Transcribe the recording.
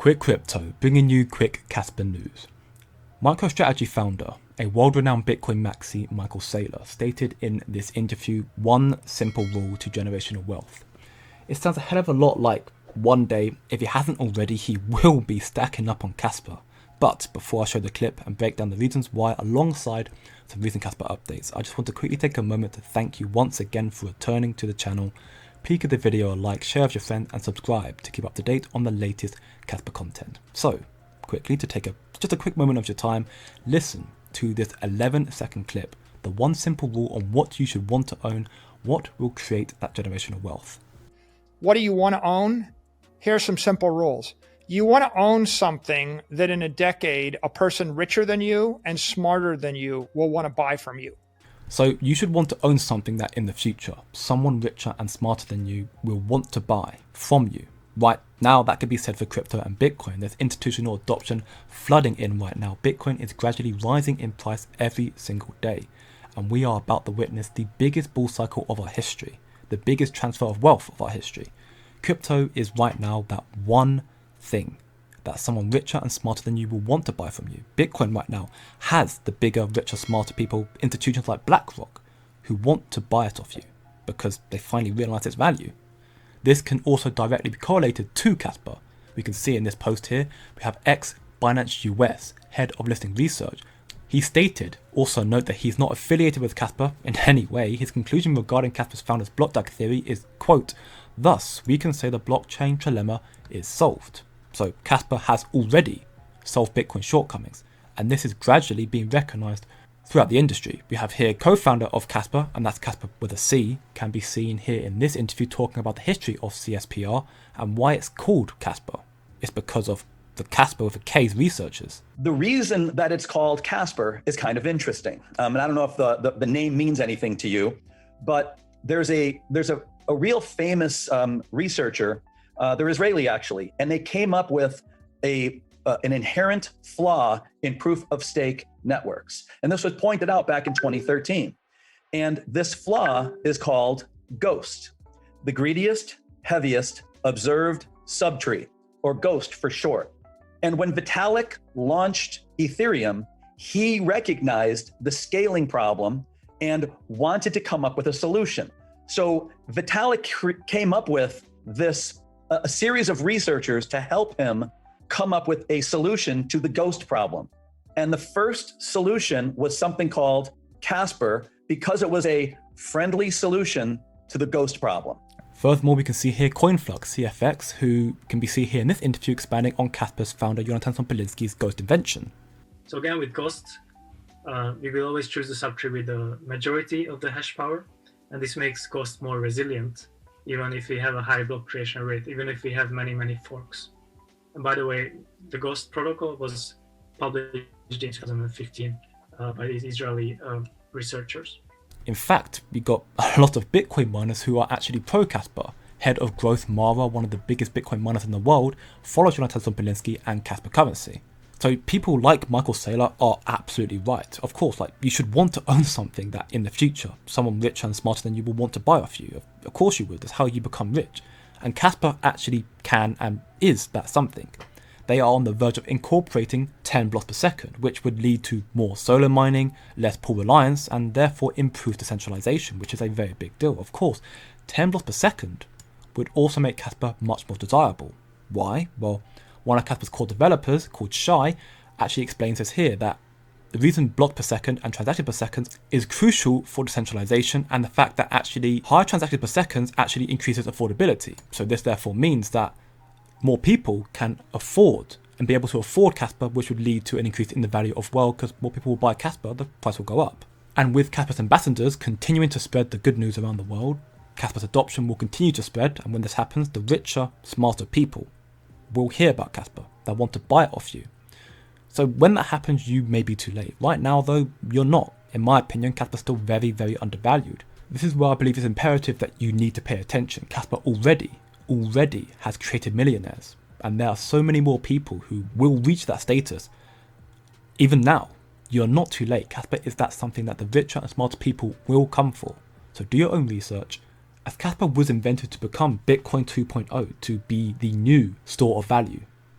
Quick Crypto, bringing you quick Kaspa news. MicroStrategy founder, a world-renowned Bitcoin maxi Michael Saylor, stated in this interview one simple rule to generational wealth. It sounds a hell of a lot like one day, if he hasn't already, he will be stacking up on Kaspa. But before I show the clip and break down the reasons why alongside some recent Kaspa updates, I just want to quickly take a moment to thank you once again for returning to the channel. Please give the video a like, share with your friends and subscribe to keep up to date on the latest Kaspa content. So, quickly to take just a quick moment of your time, listen to this 11-second clip, the one simple rule on what you should want to own, what will create that generational wealth. What do you want to own? Here are some simple rules. You want to own something that in a decade, a person richer than you and smarter than you will want to buy from you. So you should want to own something that in the future, someone richer and smarter than you will want to buy from you. Right now, that could be said for crypto and Bitcoin. There's institutional adoption flooding in right now. Bitcoin is gradually rising in price every single day. And we are about to witness the biggest bull cycle of our history, the biggest transfer of wealth of our history. Crypto is right now that one thing that someone richer and smarter than you will want to buy from you. Bitcoin right now has the bigger, richer, smarter people, institutions like BlackRock, who want to buy it off you because they finally realize its value. This can also directly be correlated to Kaspa. We can see in this post here, we have ex-Binance US head of listing research. He stated, also note that he's not affiliated with Kaspa in any way. His conclusion regarding Kaspa's founder's block dark theory is, quote, "Thus, we can say the blockchain trilemma is solved." So Kaspa has already solved Bitcoin shortcomings, and this is gradually being recognized throughout the industry. We have here co-founder of Kaspa, and that's Kaspa with a C, can be seen here in this interview talking about the history of CSPR and why it's called Kaspa. It's because of the Kaspa with a K's researchers. The reason that it's called Kasper is kind of interesting. And I don't know if the name means anything to you, but there's a real famous researcher, they're Israeli actually, and they came up with an inherent flaw in proof of stake networks. And this was pointed out back in 2013. And this flaw is called ghost, the greediest, heaviest observed subtree, or ghost for short. And when Vitalik launched Ethereum, he recognized the scaling problem and wanted to come up with a solution. So Vitalik came up with a series of researchers to help him come up with a solution to the ghost problem. And the first solution was something called Kasper because it was a friendly solution to the ghost problem. Furthermore, we can see here CoinFlux, CFX, who can be seen here in this interview expanding on Kaspa's founder Jonathan Sompolinski's ghost invention. So again, with Ghost, we will always choose the subtree with the majority of the hash power. And this makes Ghost more resilient, even if we have a high block creation rate, even if we have many, many forks. And by the way, the Ghost protocol was published in 2015 by these Israeli researchers. In fact, we got a lot of Bitcoin miners who are actually pro-Kaspa. Head of growth Mara, one of the biggest Bitcoin miners in the world, follows Jonathan Sompolinski and Kaspa Currency. So people like Michael Saylor are absolutely right. Of course, you should want to own something that in the future, someone richer and smarter than you will want to buy off you. Of course you would, that's how you become rich. And Kaspa actually can and is that something. They are on the verge of incorporating 10 blocks per second, which would lead to more solar mining, less pool reliance, and therefore improved decentralization, which is a very big deal. Of course, 10 blocks per second would also make Kaspa much more desirable. Why? Well, one of Kaspa's core developers, called Shai, actually explains this here, that the reason block per second and transaction per second is crucial for decentralization, and the fact that actually higher transactions per second actually increases affordability. So this therefore means that more people can afford and be able to afford Kaspa, which would lead to an increase in the value of wealth because more people will buy Kaspa, the price will go up. And with Kaspa's ambassadors continuing to spread the good news around the world, Kaspa's adoption will continue to spread, and when this happens, the richer, smarter people will hear about Kaspa, they'll want to buy it off you. So when that happens, you may be too late. Right now though, you're not. In my opinion, Kaspa's still very, very undervalued. This is where I believe it's imperative that you need to pay attention. Kaspa already has created millionaires, and there are so many more people who will reach that status. Even now, you're not too late. Kaspa is that something that the richer and smarter people will come for. So do your own research. As Kaspa was invented to become Bitcoin 2.0, to be the new store of value,